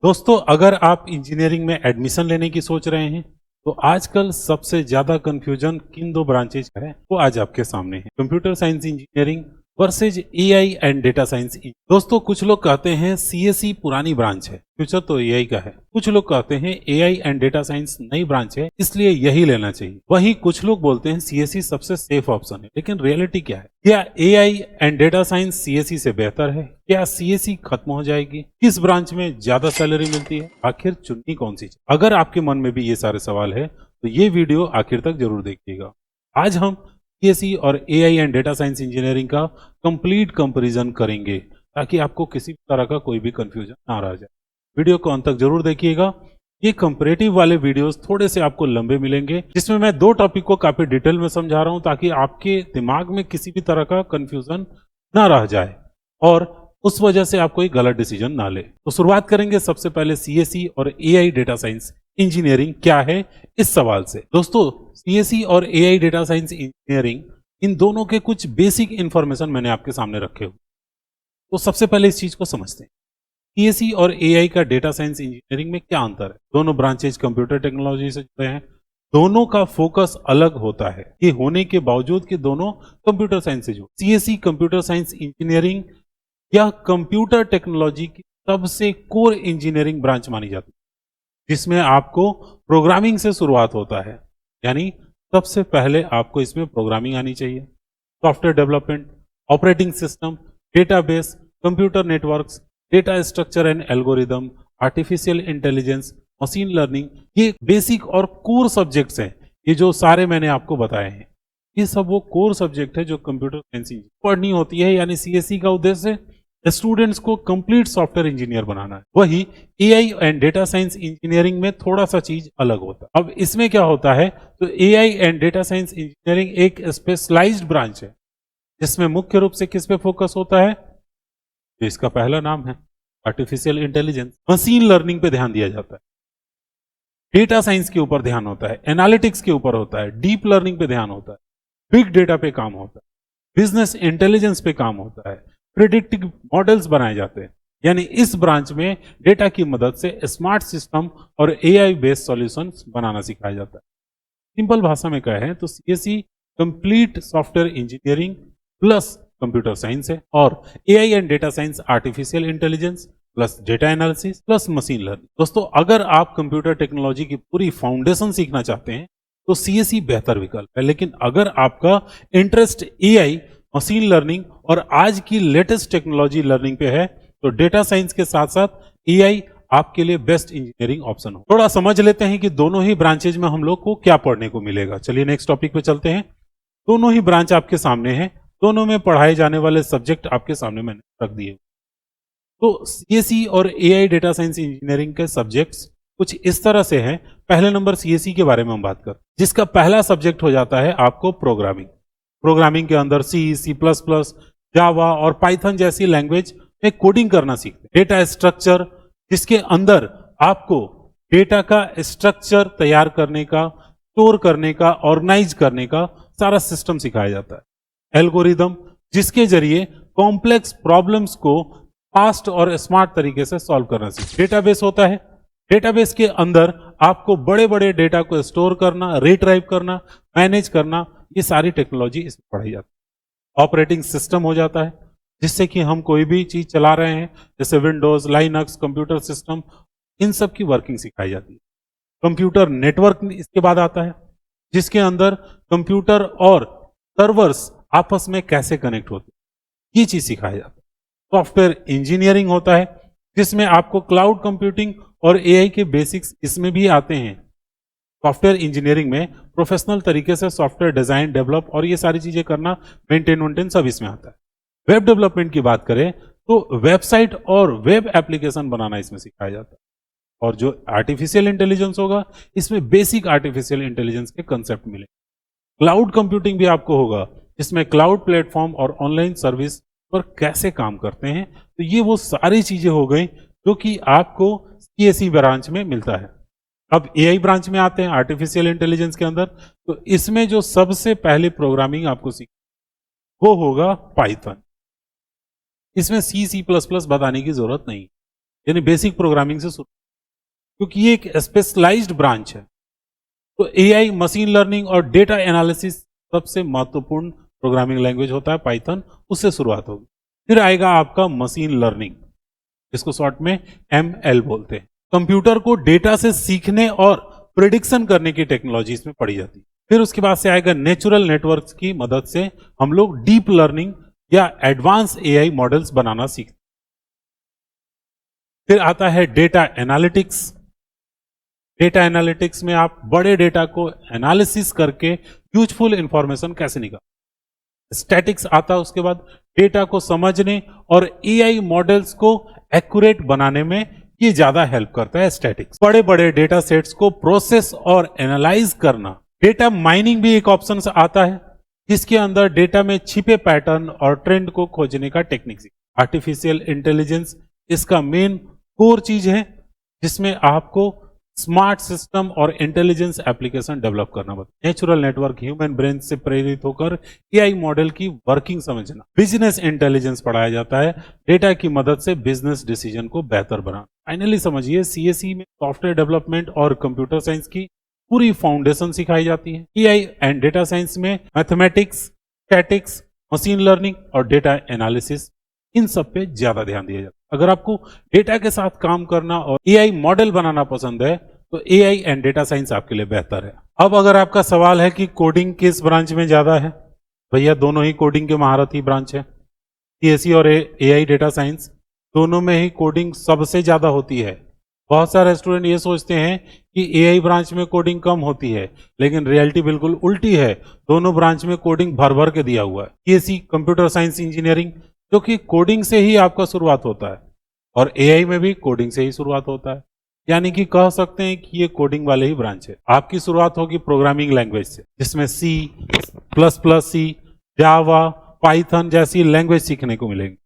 दोस्तों, अगर आप इंजीनियरिंग में एडमिशन लेने की सोच रहे हैं तो आजकल सबसे ज्यादा कंफ्यूजन किन दो ब्रांचेज का है वो आज आपके सामने है। Computer science engineering versus AI and data science. दोस्तों, कुछ लोग कहते हैं सीएसई पुरानी ब्रांच है, फ्यूचर तो एआई का है। कुछ लोग कहते हैं एआई एंड डेटा साइंस नई ब्रांच है, इसलिए यही लेना चाहिए। वहीं कुछ लोग बोलते हैं सीएसई सबसे सेफ ऑप्शन है। लेकिन रियलिटी क्या है? क्या AI and data science CSE से बेहतर है? क्या सीएसई खत्म हो जाएगी? किस ब्रांच में ज्यादा सैलरी मिलती है? आखिर चुननी कौन सी? अगर आपके मन में भी ये सारे सवाल है तो ये वीडियो आखिर तक जरूर देखिएगा। आज हम सीएसई और AI and data science engineering का कंप्लीट कंपैरिजन करेंगे ताकि आपको किसी तरह का कोई भी कंफ्यूजन ना रह जाए। वीडियो को अंत तक जरूर देखिएगा। ये कंपैरेटिव वाले वीडियोस थोड़े से आपको लंबे मिलेंगे, जिसमें मैं दो टॉपिक को काफी डिटेल में समझा रहा हूं ताकि आपके दिमाग में किसी भी तरह का कंफ्यूजन ना रह जाए और उस वजह से आप कोई गलत डिसीजन ना ले। तो शुरुआत करेंगे सबसे पहले सीएसई और एआई डेटा साइंस इंजीनियरिंग क्या है इस सवाल से। दोस्तों, सीएसई और एआई डेटा साइंस इंजीनियरिंग, इन दोनों के कुछ बेसिक इंफॉर्मेशन मैंने आपके सामने रखे हो। तो सबसे पहले इस चीज को समझते हैं, सीएसई और एआई का डेटा साइंस इंजीनियरिंग में क्या अंतर है। दोनों ब्रांचेज कंप्यूटर टेक्नोलॉजी से जुड़े हैं, दोनों का फोकस अलग होता है। ये होने के बावजूद कि दोनों कंप्यूटर साइंस से जुड़े। सीएसई कंप्यूटर साइंस इंजीनियरिंग यह कंप्यूटर टेक्नोलॉजी की सबसे कोर इंजीनियरिंग ब्रांच मानी जाती है, जिसमें आपको प्रोग्रामिंग से शुरुआत होता है। यानी सबसे पहले आपको इसमें प्रोग्रामिंग आनी चाहिए, software development, operating system, database, computer networks, data structure and algorithm, artificial intelligence, machine learning, ये बेसिक और कोर सब्जेक्ट्स हैं। ये जो सारे मैंने आपको बताए हैं, ये सब वो कोर सब्जेक्ट है जो कंप्यूटर साइंस पढ़नी होती है। यानी सीएसई का उद्देश्य स्टूडेंट्स को कंप्लीट सॉफ्टवेयर इंजीनियर बनाना है। वही AI and data science engineering में थोड़ा सा चीज अलग होता है। अब इसमें क्या होता है, तो AI and data science engineering एक स्पेशलाइज्ड ब्रांच है जिसमें मुख्य रूप से किस पे फोकस होता है, जो इसका पहला नाम है आर्टिफिशियल इंटेलिजेंस, मशीन लर्निंग पे ध्यान दिया जाता है। डेटा साइंस के ऊपर ध्यान होता है, एनालिटिक्स के ऊपर होता है, डीप लर्निंग पे ध्यान होता है, बिग डेटा पे काम होता है, बिजनेस इंटेलिजेंस पे काम होता है, प्रेडिक्टिव मॉडल्स बनाए जाते हैं। यानी इस ब्रांच में डेटा की मदद से स्मार्ट सिस्टम और एआई बेस्ड सॉल्यूशंस बनाना सिखाया जाता है। सिंपल भाषा में कहें तो CSE complete software engineering plus computer science है और AI and data science artificial intelligence plus data analysis plus machine learning. दोस्तों, अगर आप कंप्यूटर टेक्नोलॉजी की पूरी फाउंडेशन सीखना चाहते हैं तो सीएसई बेहतर विकल्प है। लेकिन अगर आपका इंटरेस्ट एआई, मशीन लर्निंग और आज की लेटेस्ट टेक्नोलॉजी लर्निंग पे है तो डेटा साइंस के साथ साथ एआई आपके लिए बेस्ट इंजीनियरिंग ऑप्शन हो। थोड़ा समझ लेते हैं कि दोनों ही ब्रांचेज में हम लोग को क्या पढ़ने को मिलेगा। चलिए नेक्स्ट टॉपिक पे चलते हैं। दोनों ही ब्रांच आपके सामने है, दोनों में पढ़ाए जाने वाले सब्जेक्ट आपके सामने मैंने रख दिए। तो सीएसई और एआई डेटा साइंस इंजीनियरिंग के सब्जेक्ट्स कुछ इस तरह से हैं। पहले नंबर सीएसई के बारे में हम बात करें, जिसका पहला सब्जेक्ट हो जाता है आपको प्रोग्रामिंग। प्रोग्रामिंग के अंदर सी, सी प्लस प्लस, जावा और पाइथन जैसी लैंग्वेज में कोडिंग करना सीखते हैं। डेटा स्ट्रक्चर, जिसके अंदर आपको डेटा का स्ट्रक्चर तैयार करने का, स्टोर करने का, ऑर्गेनाइज करने का सारा सिस्टम सिखाया जाता है। एल्गोरिदम, जिसके जरिए कॉम्प्लेक्स प्रॉब्लम्स को फास्ट और स्मार्ट तरीके से सॉल्व करना सीखते हैं। डेटाबेस होता है, डेटाबेस के अंदर आपको बड़े बड़े डेटा को स्टोर करना, रिट्राइव करना, मैनेज करना, ये सारी टेक्नोलॉजी इसमें पढ़ाई जाती है। ऑपरेटिंग सिस्टम हो जाता है, जिससे कि हम कोई भी चीज चला रहे हैं जैसे विंडोज, लाइनक्स, कंप्यूटर सिस्टम, इन सब की वर्किंग सिखाई जाती है। कंप्यूटर नेटवर्क इसके बाद आता है, जिसके अंदर कंप्यूटर और सर्वर्स आपस में कैसे कनेक्ट होते हैं, ये चीज सिखाया जाता है। सॉफ्टवेयर इंजीनियरिंग होता है, जिसमें आपको क्लाउड कंप्यूटिंग और एआई के बेसिक्स इसमें भी आते हैं। सॉफ्टवेयर इंजीनियरिंग में प्रोफेशनल तरीके से सॉफ्टवेयर डिजाइन, डेवलप और ये सारी चीजें करना, मेंटेन सब इसमें आता है। वेब डेवलपमेंट की बात करें तो वेबसाइट और वेब एप्लीकेशन बनाना इसमें सिखाया जाता है। और जो आर्टिफिशियल इंटेलिजेंस होगा, इसमें बेसिक आर्टिफिशियल इंटेलिजेंस के कंसेप्ट मिले। क्लाउड कंप्यूटिंग भी आपको होगा, जिसमें क्लाउड प्लेटफॉर्म और ऑनलाइन सर्विस पर कैसे काम करते हैं। तो ये वो सारी चीजें हो गई जो कि आपको सीएसई ब्रांच में मिलता है। अब एआई ब्रांच में आते हैं, आर्टिफिशियल इंटेलिजेंस के अंदर। तो इसमें जो सबसे पहले प्रोग्रामिंग आपको सीख वो होगा पाइथन। इसमें सी, सी प्लस प्लस बताने की जरूरत नहीं। यानी बेसिक प्रोग्रामिंग से शुरू, क्योंकि ये एक स्पेशलाइज्ड ब्रांच है। तो एआई, मशीन लर्निंग और डेटा एनालिसिस सबसे महत्वपूर्ण प्रोग्रामिंग लैंग्वेज होता है पाइथन, उससे शुरुआत होगी। फिर आएगा आपका मशीन लर्निंग, जिसको शॉर्ट में ML बोलते हैं। कंप्यूटर को डेटा से सीखने और प्रिडिक्शन करने की टेक्नोलॉजी इसमें पढ़ी जाती है। फिर उसके बाद से आएगा नेचुरल नेटवर्क्स की मदद से हम लोग डीप लर्निंग या एडवांस एआई मॉडल्स बनाना सीखते हैं। फिर आता है डेटा एनालिटिक्स। डेटा एनालिटिक्स में आप बड़े डेटा को एनालिसिस करके यूजफुल इंफॉर्मेशन कैसे निकाल। स्टैटिक्स आता है उसके बाद, डेटा को समझने और एआई मॉडल्स को एक्यूरेट बनाने में ये ज्यादा हेल्प करता है स्टैटिक्स। बड़े बड़े डेटा सेट्स को प्रोसेस और एनालाइज करना। डेटा माइनिंग भी एक ऑप्शन से आता है, जिसके अंदर डेटा में छिपे पैटर्न और ट्रेंड को खोजने का टेक्निक। आर्टिफिशियल इंटेलिजेंस इसका मेन कोर चीज है, जिसमें आपको स्मार्ट सिस्टम और इंटेलिजेंस एप्लीकेशन डेवलप करना पड़ता है। नेचुरल नेटवर्क ह्यूमन ब्रेन से प्रेरित होकर एआई मॉडल की वर्किंग समझना। बिजनेस इंटेलिजेंस पढ़ाया जाता है, डेटा की मदद से बिजनेस डिसीजन को बेहतर बनाना। फाइनली समझिए, सीएसई में सॉफ्टवेयर डेवलपमेंट और कंप्यूटर साइंस की पूरी फाउंडेशन सिखाई जाती है। एआई एंड डेटा साइंस में मैथमेटिक्स, स्टैटिक्स, मशीन लर्निंग और डेटा एनालिसिस, इन सब पे ज्यादा ध्यान दिया जाता है। अगर आपको डेटा के साथ काम करना और एआई मॉडल बनाना पसंद है तो एआई एंड डेटा साइंस आपके लिए बेहतर है। अब अगर आपका सवाल है कि कोडिंग किस ब्रांच में ज्यादा है, भैया दोनों ही कोडिंग के महारथी ब्रांच है। सीएसई और एआई डेटा साइंस दोनों में ही कोडिंग सबसे ज्यादा होती है। बहुत सारे स्टूडेंट ये सोचते हैं कि एआई ब्रांच में कोडिंग कम होती है, लेकिन रियलिटी बिल्कुल उल्टी है। दोनों ब्रांच में कोडिंग भर भर के दिया हुआ है। सीएसई कंप्यूटर साइंस इंजीनियरिंग, जो कि कोडिंग से ही आपका शुरुआत होता है, और एआई में भी कोडिंग से ही शुरुआत होता है। यानी कि कह सकते हैं कि ये कोडिंग वाले ही ब्रांच है। आपकी शुरुआत होगी प्रोग्रामिंग लैंग्वेज से, जिसमें C++, जावा, पाइथन जैसी लैंग्वेज सीखने को मिलेंगे।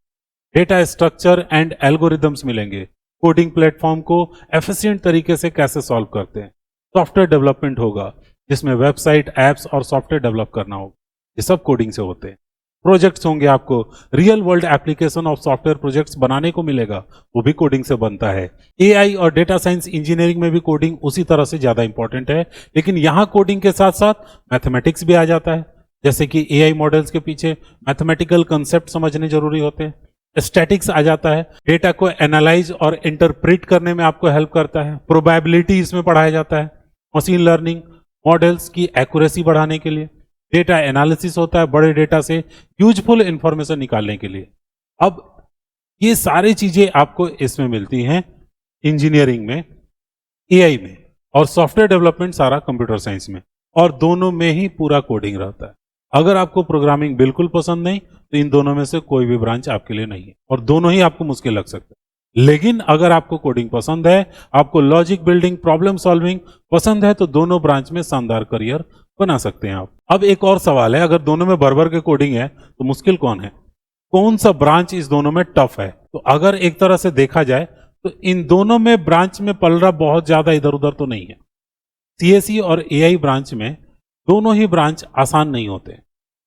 डेटा स्ट्रक्चर एंड एल्गोरिदम्स मिलेंगे। कोडिंग प्लेटफॉर्म को एफिशिएंट तरीके से कैसे सॉल्व करते हैं। सॉफ्टवेयर डेवलपमेंट होगा, जिसमें वेबसाइट, एप्स और सॉफ्टवेयर डेवलप करना होगा। ये सब कोडिंग से होते हैं। प्रोजेक्ट्स होंगे, आपको real world application of software projects बनाने को मिलेगा, वो भी कोडिंग से बनता है। एआई और डेटा साइंस इंजीनियरिंग में भी कोडिंग उसी तरह से ज्यादा इंपॉर्टेंट है, लेकिन यहां कोडिंग के साथ साथ मैथमेटिक्स भी आ जाता है। जैसे कि एआई मॉडल्स के पीछे मैथमेटिकल कंसेप्ट समझने जरूरी होते हैं। स्टैटिक्स आ जाता है, डेटा को एनालाइज और इंटरप्रेट करने में आपको हेल्प करता है। प्रोबेबिलिटी इसमें पढ़ाया जाता है। मशीन लर्निंग मॉडल्स की एक्यूरेसी बढ़ाने के लिए। डेटा एनालिसिस होता है, बड़े डेटा से यूजफुल इंफॉर्मेशन निकालने के लिए। अब ये सारी चीजें आपको इसमें मिलती हैं इंजीनियरिंग में, एआई में, और सॉफ्टवेयर डेवलपमेंट सारा कंप्यूटर साइंस में, और दोनों में ही पूरा कोडिंग रहता है। अगर आपको प्रोग्रामिंग बिल्कुल पसंद नहीं तो इन दोनों में से कोई भी ब्रांच आपके लिए नहीं है, और दोनों ही आपको मुश्किल लग सकता है। लेकिन अगर आपको कोडिंग पसंद है, आपको लॉजिक बिल्डिंग, प्रॉब्लम सॉल्विंग पसंद है, तो दोनों ब्रांच में शानदार करियर बना सकते हैं आप। अब एक और सवाल है, अगर दोनों में भर भर के कोडिंग है तो मुश्किल कौन है? कौन सा ब्रांच इस दोनों में टफ है? तो अगर एक तरह से देखा जाए तो इन दोनों में ब्रांच में पलड़ा बहुत ज्यादा इधर उधर तो नहीं है। सीएसई और एआई ब्रांच में दोनों ही ब्रांच आसान नहीं होते,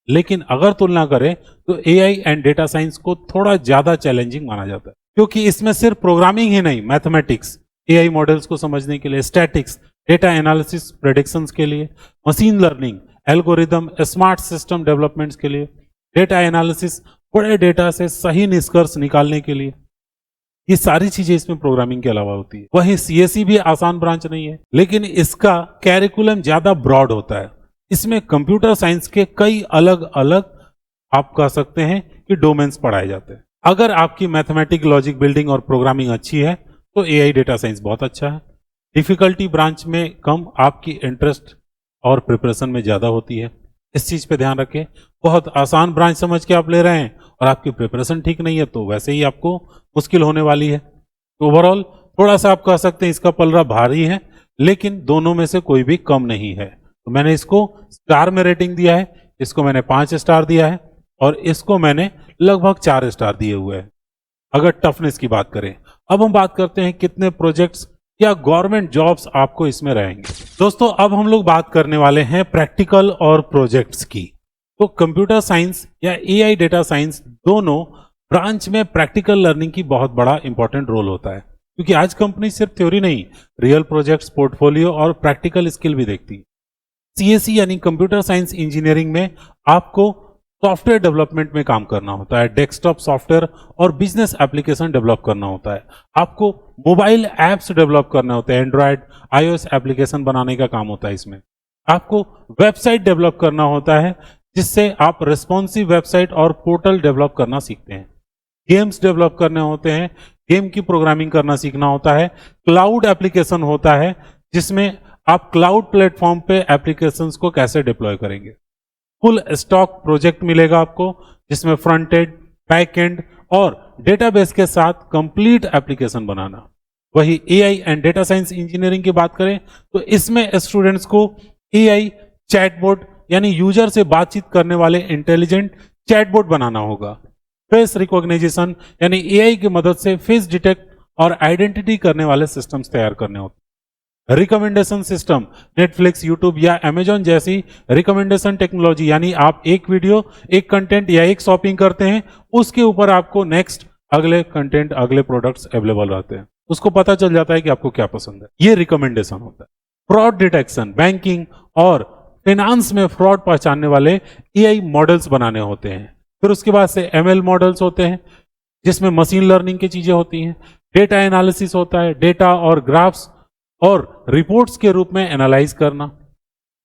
लेकिन अगर तुलना करें तो एआई एंड डेटा साइंस को थोड़ा ज्यादा चैलेंजिंग माना जाता है, क्योंकि इसमें सिर्फ प्रोग्रामिंग ही नहीं, मैथमेटिक्स एआई मॉडल्स को समझने के लिए, स्टैटिक्स डेटा एनालिसिस प्रेडिक्शंस के लिए, machine learning algorithm smart system developments के लिए, डेटा एनालिसिस बड़े डेटा से सही निष्कर्ष निकालने के लिए, ये सारी चीजें इसमें प्रोग्रामिंग के अलावा होती है। वहीं सीएसई भी आसान ब्रांच नहीं है, लेकिन इसका कैरिकुलम ज्यादा ब्रॉड होता है। इसमें कंप्यूटर साइंस के कई अलग अलग, आप कह सकते हैं कि डोमेन्स पढ़ाए जाते हैं। अगर आपकी मैथमेटिक, लॉजिक बिल्डिंग और प्रोग्रामिंग अच्छी है तो एआई डेटा साइंस बहुत अच्छा है। डिफिकल्टी ब्रांच में कम, आपकी इंटरेस्ट और प्रिपरेशन में ज्यादा होती है। इस चीज पे ध्यान रखें। बहुत आसान ब्रांच समझ के आप ले रहे हैं और आपकी प्रिपरेशन ठीक नहीं है तो वैसे ही आपको मुश्किल होने वाली है। तो ओवरऑल थोड़ा सा आप कह सकते हैं इसका पलड़ा भारी है, लेकिन दोनों में से कोई भी कम नहीं है। तो मैंने इसको स्टार में रेटिंग दिया है, इसको मैंने 5 स्टार दिया है, और इसको मैंने लगभग 4 स्टार दिए हुए हैं अगर टफनेस की बात करें। अब हम बात करते हैं कितने प्रोजेक्ट्स या गवर्नमेंट जॉब्स आपको इसमें रहेंगे। दोस्तों, अब हम लोग बात करने वाले हैं प्रैक्टिकल और प्रोजेक्ट्स की। तो कंप्यूटर साइंस या एआई डेटा साइंस दोनों ब्रांच में प्रैक्टिकल लर्निंग की बहुत बड़ा इंपॉर्टेंट रोल होता है। क्योंकि आज कंपनी सिर्फ थ्योरी नहीं, रियल प्रोजेक्ट्स, पोर्टफोलियो और प्रैक्टिकल स्किल भी देखती है। सीएसई यानी कंप्यूटर साइंस इंजीनियरिंग में आपको सॉफ्टवेयर डेवलपमेंट में काम करना होता है, डेस्कटॉप सॉफ्टवेयर और बिजनेस एप्लीकेशन डेवलप करना होता है, आपको मोबाइल एप्स डेवलप करने होते हैं, एंड्रॉयड आईओएस एप्लीकेशन बनाने का काम होता है इसमें, आपको वेबसाइट डेवलप करना होता है जिससे आप रिस्पॉन्सिव वेबसाइट और पोर्टल डेवलप करना सीखते हैं, गेम्स डेवलप करने होते हैं, गेम की प्रोग्रामिंग करना सीखना होता है, क्लाउड एप्लीकेशन होता है जिसमें आप क्लाउड प्लेटफॉर्म पे एप्लीकेशंस को कैसे डिप्लॉय करेंगे। फुल स्टॉक प्रोजेक्ट मिलेगा आपको जिसमें फ्रंट एंड, बैक एंड और डेटाबेस के साथ कंप्लीट एप्लीकेशन बनाना। वही AI and data science engineering की बात करें तो इसमें स्टूडेंट्स को एआई चैटबॉट यानी यूजर से बातचीत करने वाले इंटेलिजेंट चैटबॉट बनाना होगा। फेस रिकॉग्निशन यानी एआई की मदद से फेस डिटेक्ट और आइडेंटिटी करने वाले सिस्टम्स तैयार करने होते हैं। रिकमेंडेशन सिस्टम, नेटफ्लिक्स, यूट्यूब या अमेजॉन जैसी रिकमेंडेशन टेक्नोलॉजी, यानी आप एक वीडियो, एक कंटेंट या एक शॉपिंग करते हैं, उसके ऊपर आपको नेक्स्ट अगले कंटेंट, अगले प्रोडक्ट्स अवेलेबल रहते हैं, उसको पता चल जाता है कि आपको क्या पसंद है। ये रिकमेंडेशन होता है। फ्रॉड डिटेक्शन, बैंकिंग और फाइनेंस में फ्रॉड पहचानने वाले एआई मॉडल्स बनाने होते हैं। फिर उसके बाद से एमएल मॉडल्स होते हैं जिसमें मशीन लर्निंग की चीजें होती हैं। डेटा एनालिसिस होता है, डेटा और ग्राफ्स और रिपोर्ट्स के रूप में एनालाइज करना।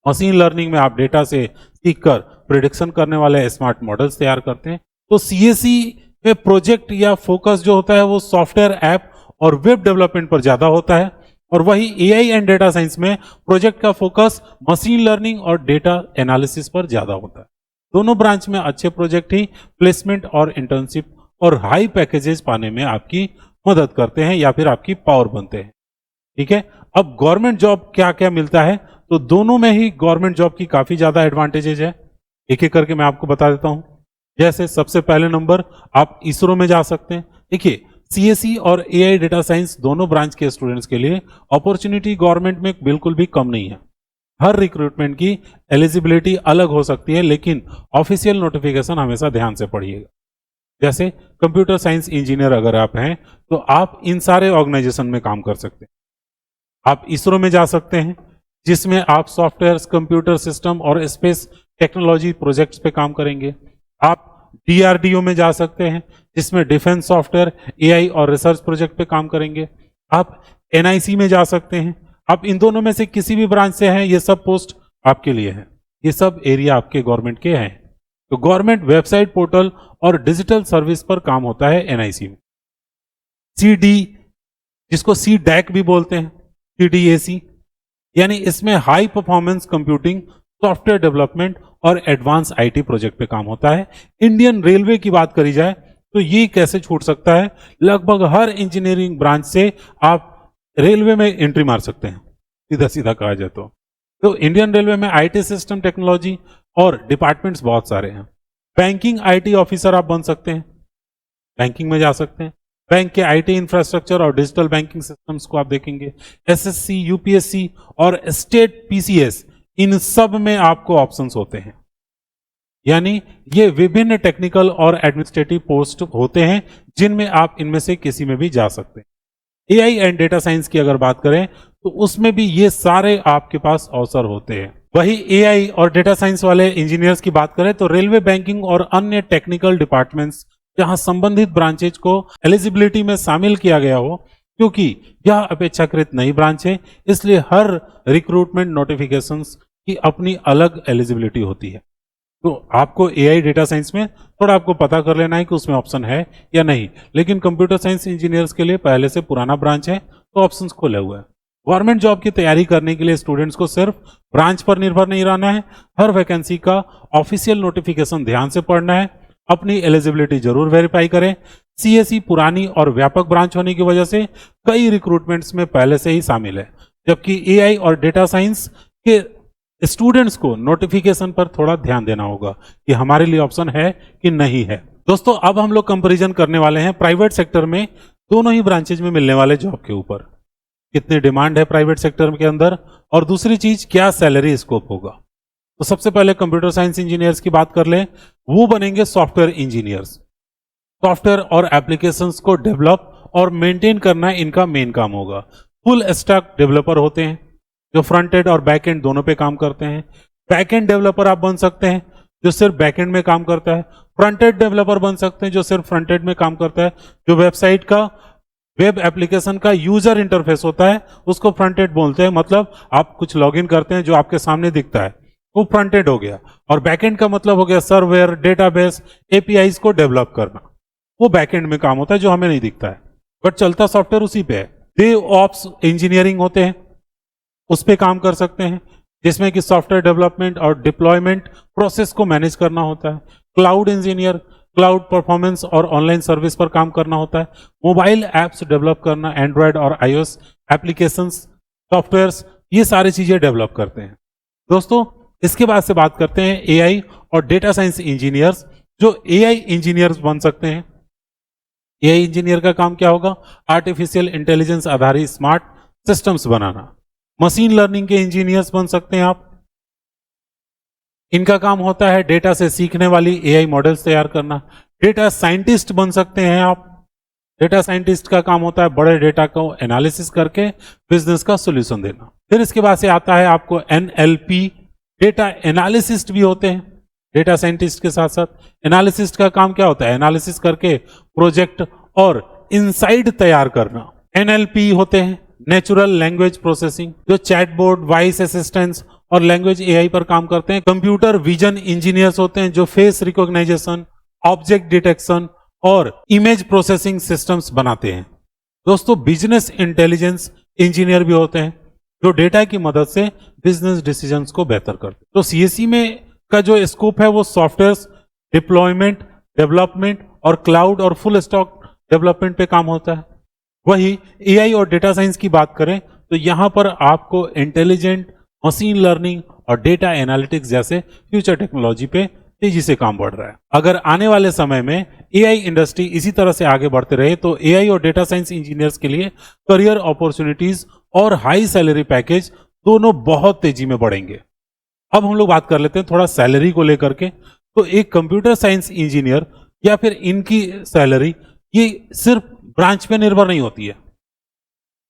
मशीन लर्निंग में आप डेटा से सीखकर प्रिडिक्शन करने वाले स्मार्ट मॉडल्स तैयार करते हैं। तो सीएसई में प्रोजेक्ट या फोकस जो होता है वो सॉफ्टवेयर, ऐप और वेब डेवलपमेंट पर ज्यादा होता है, और वही एआई एंड डेटा साइंस में प्रोजेक्ट का फोकस मशीन लर्निंग और डेटा एनालिसिस पर ज्यादा होता है। दोनों ब्रांच में अच्छे प्रोजेक्ट ही प्लेसमेंट और इंटर्नशिप और हाई पैकेजेस पाने में आपकी मदद करते हैं या फिर आपकी पावर बनते हैं। ठीक है, अब गवर्नमेंट जॉब क्या क्या मिलता है, तो दोनों में ही गवर्नमेंट जॉब की काफी ज्यादा एडवांटेजेज है। एक एक करके मैं आपको बता देता हूं। जैसे सबसे पहले नंबर, आप इसरो में जा सकते हैं। देखिए, सीएसई और एआई डेटा साइंस दोनों ब्रांच के स्टूडेंट्स के लिए अपॉर्चुनिटी गवर्नमेंट में बिल्कुल भी कम नहीं है। हर रिक्रूटमेंट की एलिजिबिलिटी अलग हो सकती है, लेकिन ऑफिशियल नोटिफिकेशन हमेशा ध्यान से पढ़िएगा। जैसे कंप्यूटर साइंस इंजीनियर अगर आप हैं तो आप इन सारे ऑर्गेनाइजेशन में काम कर सकते हैं। आप इसरो में जा सकते हैं जिसमें आप सॉफ्टवेयर, कंप्यूटर सिस्टम और स्पेस टेक्नोलॉजी प्रोजेक्ट्स पे काम करेंगे। आप डीआरडीओ में जा सकते हैं जिसमें डिफेंस सॉफ्टवेयर, एआई और रिसर्च प्रोजेक्ट पे काम करेंगे। आप एनआईसी में जा सकते हैं। आप इन दोनों में से किसी भी ब्रांच से हैं, ये सब पोस्ट आपके लिए है, ये सब एरिया आपके गवर्नमेंट के हैं। तो गवर्नमेंट वेबसाइट, पोर्टल और डिजिटल सर्विस पर काम होता है एनआईसी में। सीडी, जिसको सी डैक भी बोलते हैं, सीडीएसी, यानी इसमें high performance computing, software development और एडवांस आईटी प्रोजेक्ट पे काम होता है। इंडियन रेलवे की बात करी जाए तो ये कैसे छूट सकता है, लगभग हर इंजीनियरिंग ब्रांच से आप रेलवे में एंट्री मार सकते हैं, सीधा सीधा कहा जाए तो इंडियन रेलवे में आईटी सिस्टम टेक्नोलॉजी और डिपार्टमेंट्स बहुत सारे हैं। बैंकिंग आईटी ऑफिसर आप बन सकते हैं, बैंकिंग में जा सकते हैं। बैंक के आईटी इंफ्रास्ट्रक्चर और डिजिटल बैंकिंग सिस्टम्स को आप देखेंगे। एसएससी, यूपीएससी और स्टेट पीसीएस, इन सब में आपको ऑप्शंस होते हैं। यानी ये विभिन्न टेक्निकल और एडमिनिस्ट्रेटिव पोस्ट होते हैं जिनमें आप इनमें से किसी में भी जा सकते हैं। एआई एंड डेटा साइंस की अगर बात करें तो उसमें भी ये सारे आपके पास अवसर होते हैं। वही एआई और डेटा साइंस वाले इंजीनियर्स की बात करें तो रेलवे, बैंकिंग और अन्य टेक्निकल डिपार्टमेंट्स जहां संबंधित ब्रांचेज को एलिजिबिलिटी में शामिल किया गया हो, क्योंकि यह अपेक्षाकृत नई ब्रांच है इसलिए हर रिक्रूटमेंट नोटिफिकेशंस की अपनी अलग एलिजिबिलिटी होती है। तो आपको एआई डेटा साइंस में थोड़ा आपको पता कर लेना है कि उसमें ऑप्शन है या नहीं, लेकिन कंप्यूटर साइंस इंजीनियर्स के लिए पहले से पुराना ब्रांच है तो ऑप्शंस खुले हुए हैं। गवर्नमेंट जॉब की तैयारी करने के लिए स्टूडेंट्स को सिर्फ ब्रांच पर निर्भर नहीं रहना है, हर वैकेंसी का ऑफिशियल नोटिफिकेशन ध्यान से पढ़ना है, अपनी एलिजिबिलिटी जरूर वेरीफाई करें। सीएसई पुरानी और व्यापक ब्रांच होने की वजह से कई रिक्रूटमेंट्स में पहले से ही शामिल है, जबकि एआई और डेटा साइंस के स्टूडेंट्स को नोटिफिकेशन पर थोड़ा ध्यान देना होगा कि हमारे लिए ऑप्शन है कि नहीं है। दोस्तों, अब हम लोग कंपैरिजन करने वाले हैं प्राइवेट सेक्टर में दोनों ही ब्रांचेज में मिलने वाले जॉब के ऊपर। कितनी डिमांड है प्राइवेट सेक्टर के अंदर, और दूसरी चीज क्या सैलरी स्कोप होगा। तो सबसे पहले कंप्यूटर साइंस इंजीनियर्स की बात कर लें, वो बनेंगे सॉफ्टवेयर इंजीनियर्स। सॉफ्टवेयर और एप्लीकेशंस को डेवलप और मेंटेन करना इनका मेन काम होगा। फुल स्टैक डेवलपर होते हैं जो फ्रंट एंड और बैक एंड दोनों पे काम करते हैं। बैक एंड डेवलपर आप बन सकते हैं जो सिर्फ बैक एंड में काम करता है। फ्रंट एंड डेवलपर बन सकते हैं जो सिर्फ फ्रंट एंड में काम करता है। जो वेबसाइट का वेब एप्लीकेशन का यूजर इंटरफेस होता है उसको फ्रंट एंड बोलते हैं, मतलब आप कुछ लॉगिन करते हैं जो आपके सामने दिखता है वो फ्रंट एंड हो गया। और बैक एंड का मतलब हो गया सर्वर, डेटाबेस, एपीआईज को डेवलप करना, वो बैक एंड में काम होता है जो हमें नहीं दिखता है बट चलता सॉफ्टवेयर उसी पे है। डेवऑप्स इंजीनियरिंग होते हैं, उस पे काम कर सकते हैं जिसमें कि सॉफ्टवेयर डेवलपमेंट और डिप्लॉयमेंट प्रोसेस को मैनेज करना होता है। क्लाउड इंजीनियर क्लाउड परफॉर्मेंस और ऑनलाइन सर्विस पर काम करना होता है। मोबाइल एप्स डेवलप करना, एंड्रॉयड और आईओएस एप्लीकेशंस, सॉफ्टवेयर्स, ये सारी चीजें डेवलप करते हैं। दोस्तों इसके बाद से बात करते हैं एआई और डेटा साइंस इंजीनियर्स, जो एआई इंजीनियर्स बन सकते हैं। एआई इंजीनियर का काम क्या होगा? आर्टिफिशियल इंटेलिजेंस आधारित स्मार्ट सिस्टम्स बनाना। मशीन लर्निंग के इंजीनियर्स बन सकते हैं आप। इनका काम होता है डेटा से सीखने वाली एआई मॉडल्स तैयार करना। डेटा साइंटिस्ट बन सकते हैं आप। डेटा साइंटिस्ट का काम होता है बड़े डेटा को एनालिसिस करके बिजनेस का सॉल्यूशन देना। फिर इसके बाद से आता है आपको एनएलपी, डेटा एनालिसिस्ट भी होते हैं डेटा साइंटिस्ट के साथ साथ। एनालिसिस्ट का काम क्या होता है? एनालिसिस करके प्रोजेक्ट और इनसाइट तैयार करना। एनएलपी होते हैं नेचुरल लैंग्वेज प्रोसेसिंग, जो चैटबॉट, वॉइस असिस्टेंट्स और लैंग्वेज एआई पर काम करते हैं। कंप्यूटर विजन इंजीनियर्स होते हैं जो फेस रिकॉग्नाइजेशन, ऑब्जेक्ट डिटेक्शन और इमेज प्रोसेसिंग सिस्टम्स बनाते हैं। दोस्तों बिजनेस इंटेलिजेंस इंजीनियर भी होते हैं जो डेटा की मदद से बिजनेस डिसीजंस को बेहतर करते हैं। तो सीएसई में का जो स्कोप है वो सॉफ्टवेयर डिप्लॉयमेंट, डेवलपमेंट और क्लाउड और फुल स्टॉक डेवलपमेंट पे काम होता है। वही एआई और डेटा साइंस की बात करें तो यहां पर आपको इंटेलिजेंट मशीन लर्निंग और डेटा एनालिटिक्स जैसे फ्यूचर टेक्नोलॉजी पे तेजी से काम बढ़ रहा है। अगर आने वाले समय में एआई इंडस्ट्री इसी तरह से आगे बढ़ते रहे तो एआई और डेटा साइंस इंजीनियर्स के लिए करियर अपॉर्चुनिटीज और हाई सैलरी पैकेज दोनों बहुत तेजी में बढ़ेंगे। अब हम लोग बात कर लेते हैं थोड़ा सैलरी को लेकर के। तो एक कंप्यूटर साइंस इंजीनियर या फिर इनकी सैलरी ये सिर्फ ब्रांच पे निर्भर नहीं होती है।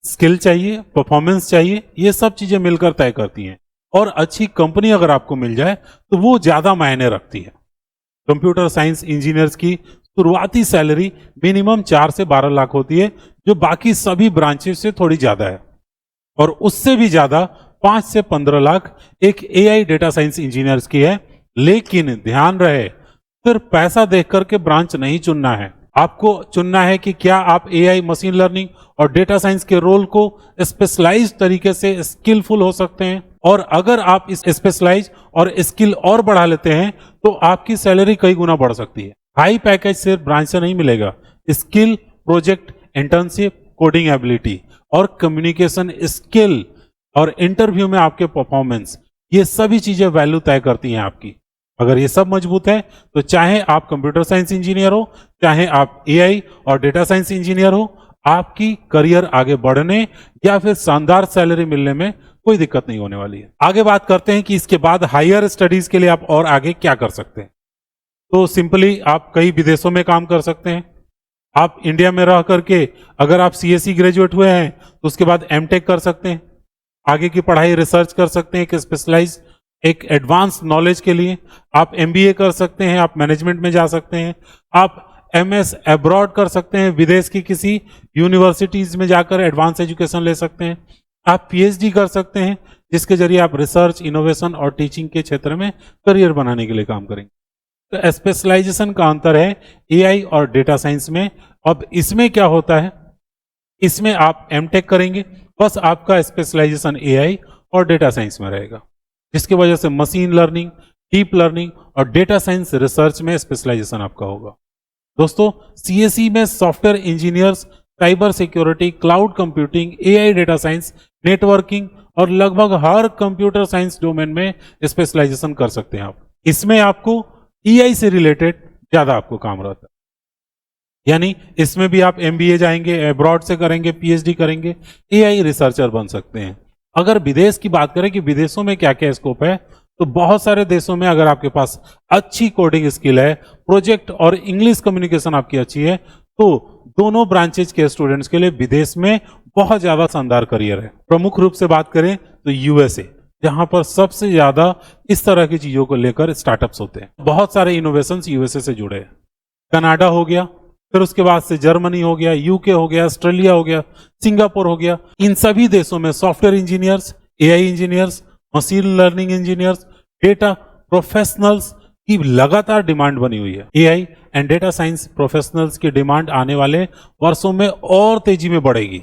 स्किल चाहिए, परफॉर्मेंस चाहिए, ये सब चीजें मिलकर तय करती हैं। और अच्छी कंपनी अगर आपको मिल जाए तो वो ज्यादा मायने रखती है। कंप्यूटर साइंस इंजीनियर्स की शुरुआती सैलरी मिनिमम 4 से 12 लाख होती है, जो बाकी सभी ब्रांचेस से थोड़ी ज्यादा है। और उससे भी ज्यादा 5 से 15 लाख एक एआई डेटा साइंस इंजीनियर्स की है। लेकिन ध्यान रहे, सिर्फ पैसा देख करके ब्रांच नहीं चुनना है। आपको चुनना है कि क्या आप एआई, मशीन लर्निंग और डेटा साइंस के रोल को स्पेशलाइज्ड तरीके से स्किलफुल हो सकते हैं। और अगर आप इस स्पेशलाइज और स्किल और बढ़ा लेते हैं तो आपकी सैलरी कई गुना बढ़ सकती है। हाई पैकेज सिर्फ ब्रांच से नहीं मिलेगा, skill, project, internship, coding ability और कम्युनिकेशन स्किल और इंटरव्यू में आपके परफॉर्मेंस, ये सभी चीजें वैल्यू तय करती हैं आपकी। अगर ये सब मजबूत है तो चाहे आप कंप्यूटर साइंस इंजीनियर हो, चाहे आप एआई और डेटा साइंस इंजीनियर हो, आपकी करियर आगे बढ़ने या फिर शानदार सैलरी मिलने में कोई दिक्कत नहीं होने वाली है। आगे बात करते हैं कि इसके बाद हायर स्टडीज के लिए आप और आगे क्या कर सकते हैं। तो सिंपली आप कई विदेशों में काम कर सकते हैं। आप इंडिया में रह करके अगर आप सीएसई ग्रेजुएट हुए हैं तो उसके बाद एमटेक कर सकते हैं, आगे की पढ़ाई रिसर्च कर सकते हैं, एक स्पेशलाइज, एक एडवांस नॉलेज के लिए। आप एमबीए कर सकते हैं, आप मैनेजमेंट में जा सकते हैं, आप एमएस अब्रॉड कर सकते हैं, विदेश की किसी यूनिवर्सिटीज में जाकर एडवांस एजुकेशन ले सकते हैं। आप पीएचडी कर सकते हैं जिसके जरिए आप रिसर्च, इनोवेशन और टीचिंग के क्षेत्र में करियर बनाने के लिए काम करेंगे। तो स्पेशलाइजेशन का अंतर है एआई और डेटा साइंस में। अब इसमें क्या होता है, इसमें आप एमटेक करेंगे, बस आपका स्पेशलाइजेशन एआई और डेटा साइंस में रहेगा, जिसकी वजह से मशीन लर्निंग, डीप लर्निंग और डेटा साइंस रिसर्च में स्पेशलाइजेशन आपका होगा। दोस्तों सीएसई में software engineers cyber security, cloud computing, AI, data science, networking और लगभग हर कंप्यूटर साइंस डोमेन में स्पेशलाइजेशन कर सकते हैं आप। इसमें आपको एआई से रिलेटेड ज्यादा आपको काम रहता है, यानी इसमें भी आप एमबीए जाएंगे, अब्रॉड से करेंगे, पीएचडी करेंगे, एआई रिसर्चर बन सकते हैं। अगर विदेश की बात करें कि विदेशों में क्या क्या स्कोप है, तो बहुत सारे देशों में अगर आपके पास अच्छी कोडिंग स्किल है, प्रोजेक्ट और इंग्लिश कम्युनिकेशन आपकी अच्छी है, तो दोनों ब्रांचेज के स्टूडेंट्स के लिए विदेश में बहुत ज्यादा शानदार करियर है। प्रमुख रूप से बात करें तो यूएसए, जहां पर सबसे ज्यादा इस तरह की चीजों को लेकर स्टार्टअप्स होते हैं। बहुत सारे इनोवेशंस यूएसए से जुड़े हैं। कनाडा हो गया, फिर उसके बाद से जर्मनी हो गया, यूके हो गया, ऑस्ट्रेलिया हो गया, सिंगापुर हो गया। इन सभी देशों में software engineers, AI engineers, machine learning engineers, data professionals की लगातार डिमांड बनी हुई है। AI and data science professionals की डिमांड आने वाले वर्षों में और तेजी में बढ़ेगी।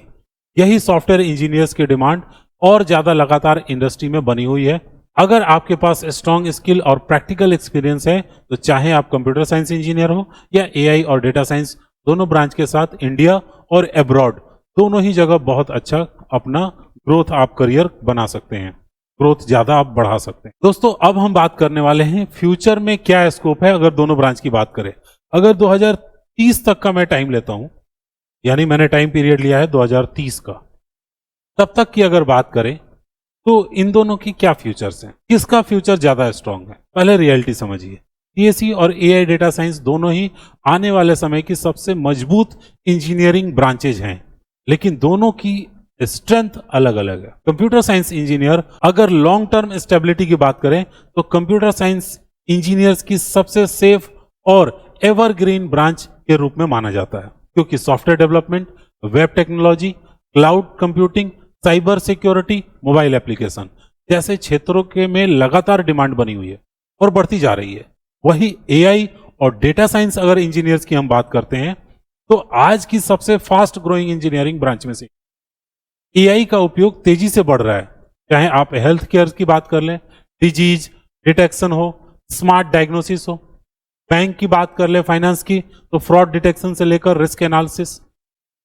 यही सॉफ्टवेयर इंजीनियर्स की डिमांड और ज्यादा लगातार इंडस्ट्री में बनी हुई है। अगर आपके पास स्ट्रॉन्ग स्किल और प्रैक्टिकल एक्सपीरियंस है तो चाहे आप कंप्यूटर साइंस इंजीनियर हो या एआई और डेटा साइंस दोनों ब्रांच के साथ इंडिया और अब्रॉड दोनों ही जगह बहुत अच्छा अपना ग्रोथ आप करियर बना सकते हैं, ग्रोथ ज्यादा आप बढ़ा सकते हैं। दोस्तों अब हम बात करने वाले हैं फ्यूचर में क्या स्कोप है अगर दोनों ब्रांच की बात करें। अगर 2030 तक का मैं टाइम लेता हूं, यानी मैंने टाइम पीरियड लिया है 2030 का, तब तक की अगर बात करें तो इन दोनों की क्या फ्यूचर्स हैं, किसका फ्यूचर ज्यादा स्ट्रांग है। पहले रियलिटी समझिए, सीएसई और एआई डेटा साइंस दोनों ही आने वाले समय की सबसे मजबूत इंजीनियरिंग ब्रांचेज हैं, लेकिन दोनों की स्ट्रेंथ अलग अलग है। कंप्यूटर साइंस इंजीनियर अगर लॉन्ग टर्म स्टेबिलिटी की बात करें तो कंप्यूटर साइंस इंजीनियर्स की सबसे सेफ और एवरग्रीन ब्रांच के रूप में माना जाता है, क्योंकि software development, web technology, cloud computing, cyber security, mobile application जैसे क्षेत्रों के में लगातार डिमांड बनी हुई है और बढ़ती जा रही है। वही एआई और डेटा साइंस अगर इंजीनियर्स की हम बात करते हैं तो आज की सबसे फास्ट ग्रोइंग इंजीनियरिंग ब्रांच में से एआई का उपयोग तेजी से बढ़ रहा है। चाहे आप हेल्थ केयर की बात कर लें, डिजीज डिटेक्शन हो, स्मार्ट डायग्नोसिस हो, बैंक की बात कर ले, फाइनेंस की तो फ्रॉड डिटेक्शन से लेकर रिस्क एनालिसिस,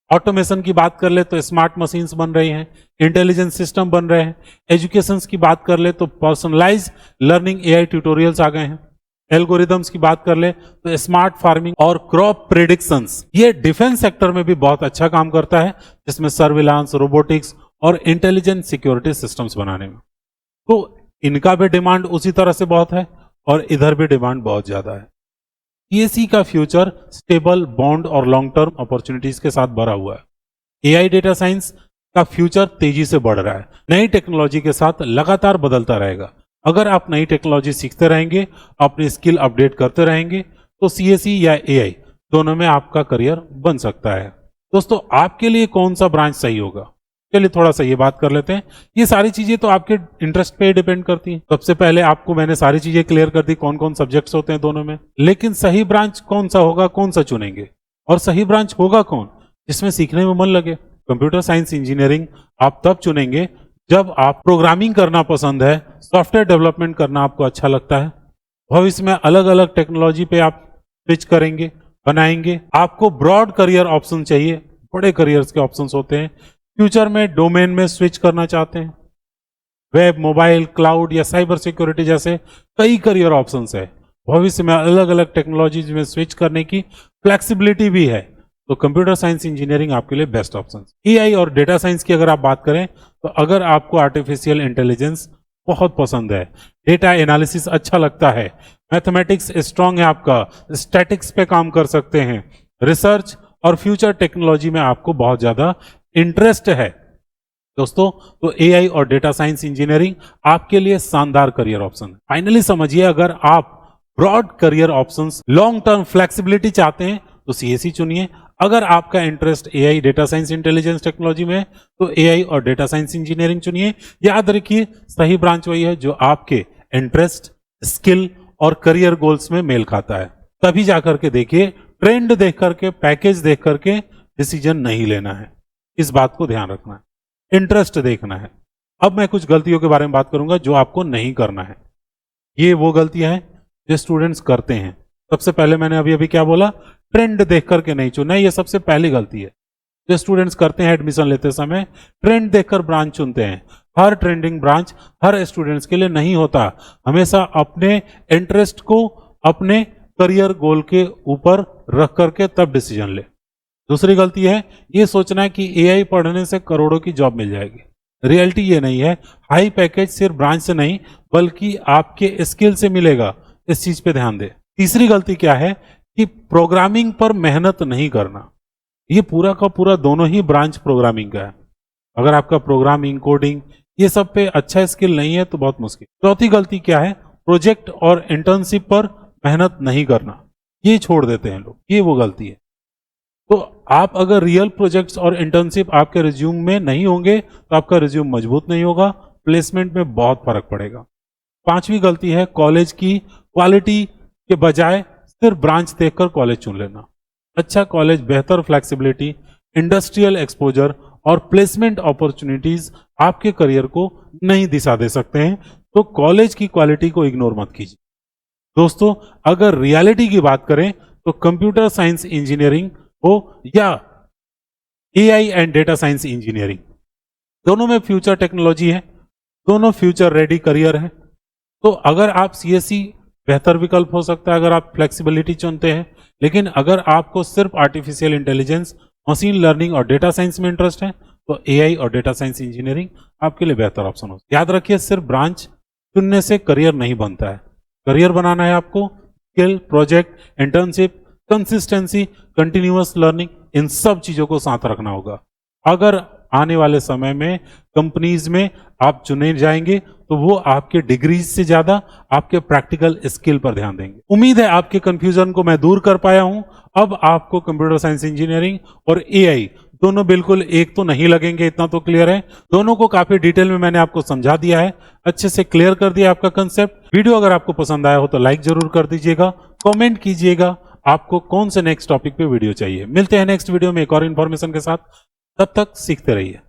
ऑटोमेशन की बात कर ले तो स्मार्ट मशीन्स बन रही हैं, इंटेलिजेंस सिस्टम बन रहे हैं, एजुकेशन की बात कर ले तो पर्सनलाइज लर्निंग एआई ट्यूटोरियल्स आ गए हैं, एल्गोरिदम्स की बात कर ले तो स्मार्ट फार्मिंग और क्रॉप प्रेडिक्शंस। ये डिफेंस सेक्टर में भी बहुत अच्छा काम करता है, जिसमें सर्विलांस, रोबोटिक्स और इंटेलिजेंट सिक्योरिटी सिस्टम्स बनाने में। तो इनका भी डिमांड उसी तरह से बहुत है और इधर भी डिमांड बहुत ज्यादा है। सीएसई का फ्यूचर स्टेबल, बॉन्ड और लॉन्ग टर्म अपॉर्चुनिटीज के साथ भरा हुआ है। एआई डेटा साइंस का फ्यूचर तेजी से बढ़ रहा है, नई टेक्नोलॉजी के साथ लगातार बदलता रहेगा। अगर आप नई टेक्नोलॉजी सीखते रहेंगे, अपनी स्किल अपडेट करते रहेंगे तो सीएसई या एआई दोनों में आपका करियर बन सकता है। दोस्तों आपके लिए कौन सा ब्रांच सही होगा, चलिए थोड़ा सा ये बात कर लेते हैं। ये सारी चीजें तो आपके इंटरेस्ट पे डिपेंड करती हैं। सबसे पहले आपको मैंने सारी चीजें क्लियर कर दी कौन कौन सब्जेक्ट्स होते हैं दोनों में, लेकिन सही ब्रांच कौन सा होगा, कौन सा चुनेंगे, और सही ब्रांच होगा कौन जिसमें सीखने में मन लगे। कंप्यूटर साइंस इंजीनियरिंग आप तब चुनेंगे जब आप प्रोग्रामिंग करना पसंद है, सॉफ्टवेयर डेवलपमेंट करना आपको अच्छा लगता है, भविष्य में अलग अलग टेक्नोलॉजी पे आप स्विच करेंगे, बनाएंगे। आपको ब्रॉड करियर ऑप्शन चाहिए, बड़े करियर्स के ऑप्शंस होते हैं। फ्यूचर में डोमेन में स्विच करना चाहते हैं, वेब, मोबाइल, क्लाउड या साइबर सिक्योरिटी जैसे कई करियर ऑप्शंस है। भविष्य में अलग अलग टेक्नोलॉजीज में स्विच करने की फ्लेक्सिबिलिटी भी है, तो कंप्यूटर साइंस इंजीनियरिंग आपके लिए बेस्ट ऑप्शन। एआई और डेटा साइंस की अगर आप बात करें तो अगर आपको आर्टिफिशियल इंटेलिजेंस बहुत पसंद है, डेटा एनालिसिस अच्छा लगता है, मैथमेटिक्स स्ट्रांग है आपका, स्टैटिक्स पे काम कर सकते हैं, रिसर्च और फ्यूचर टेक्नोलॉजी में आपको बहुत ज्यादा इंटरेस्ट है दोस्तों, तो एआई और डेटा साइंस इंजीनियरिंग आपके लिए शानदार करियर ऑप्शन है। फाइनली समझिए, अगर आप broad career options, long term flexibility चाहते हैं तो सीएसई चुनिए। अगर आपका interest AI, data science, intelligence technology में है तो एआई और डेटा साइंस इंजीनियरिंग चुनिए। याद रखिए सही ब्रांच वही है जो आपके इंटरेस्ट, स्किल और करियर गोल्स में मेल खाता है। तभी जाकर के देखिए, ट्रेंड देख करके, पैकेज देख करके डिसीजन नहीं लेना है, इस बात को ध्यान रखना है, इंटरेस्ट देखना है। अब मैं कुछ गलतियों के बारे में बात करूंगा जो आपको नहीं करना है। ये वो गलतियां हैं जो स्टूडेंट्स करते हैं। सबसे पहले मैंने अभी क्या बोला, ट्रेंड देख करके नहीं चुना, ये सबसे पहली गलती है जो स्टूडेंट्स करते हैं एडमिशन लेते समय। ट्रेंड देखकर ब्रांच चुनते हैं। हर ट्रेंडिंग ब्रांच हर स्टूडेंट्स के लिए नहीं होता। हमेशा अपने इंटरेस्ट को अपने करियर गोल के ऊपर रख करके तब डिसीजन ले। दूसरी गलती है ये सोचना कि एआई पढ़ने से करोड़ों की जॉब मिल जाएगी। रियलिटी ये नहीं है। हाई पैकेज सिर्फ ब्रांच से नहीं बल्कि आपके स्किल से मिलेगा, इस चीज पे ध्यान दे। तीसरी गलती क्या है कि प्रोग्रामिंग पर मेहनत नहीं करना। ये पूरा का पूरा दोनों ही ब्रांच प्रोग्रामिंग का है। अगर आपका प्रोग्रामिंग, कोडिंग ये सब पे अच्छा स्किल नहीं है तो बहुत मुश्किल। चौथी गलती क्या है? प्रोजेक्ट और इंटर्नशिप पर मेहनत नहीं करना, ये छोड़ देते हैं लोग, ये वो गलती है। तो आप अगर रियल प्रोजेक्ट्स और इंटर्नशिप आपके रिज्यूम में नहीं होंगे तो आपका रिज्यूम मजबूत नहीं होगा, प्लेसमेंट में बहुत फर्क पड़ेगा। पांचवी गलती है कॉलेज की क्वालिटी के बजाय सिर्फ ब्रांच देखकर कॉलेज चुन लेना। अच्छा कॉलेज बेहतर फ्लेक्सिबिलिटी, इंडस्ट्रियल एक्सपोजर और प्लेसमेंट अपॉर्चुनिटीज आपके करियर को नई दिशा दे सकते हैं, तो कॉलेज की क्वालिटी को इग्नोर मत कीजिए। दोस्तों, अगर रियलिटी की बात करें तो कंप्यूटर साइंस इंजीनियरिंग हो या AI and data science engineering, दोनों में फ्यूचर टेक्नोलॉजी है, दोनों फ्यूचर रेडी करियर है। तो अगर आप सीएससी बेहतर विकल्प हो सकता है अगर आप फ्लेक्सिबिलिटी चुनते हैं, लेकिन अगर आपको सिर्फ आर्टिफिशियल इंटेलिजेंस, मशीन लर्निंग और डेटा साइंस में इंटरेस्ट है तो एआई और डेटा साइंस इंजीनियरिंग आपके लिए बेहतर ऑप्शन हो। याद रखिए, सिर्फ ब्रांच चुनने से करियर नहीं बनता है। करियर बनाना है आपको skill, project, internship, consistency, continuous learning, इन सब चीजों को साथ रखना होगा। अगर आने वाले समय में कंपनीज में आप चुने जाएंगे तो वो आपके डिग्रीज से ज्यादा आपके प्रैक्टिकल स्किल पर ध्यान देंगे। उम्मीद है आपके कंफ्यूजन को मैं दूर कर पाया हूं। अब आपको कंप्यूटर साइंस इंजीनियरिंग और एआई दोनों बिल्कुल एक तो नहीं लगेंगे, इतना तो क्लियर है। दोनों को काफी डिटेल में मैंने आपको समझा दिया है, अच्छे से क्लियर कर दिया आपका कंसेप्ट। वीडियो अगर आपको पसंद आया हो तो लाइक जरूर कर दीजिएगा, कमेंट कीजिएगा आपको कौन से नेक्स्ट टॉपिक पे वीडियो चाहिए। मिलते हैं नेक्स्ट वीडियो में एक और इन्फॉर्मेशन के साथ, तब तक सीखते रहिए।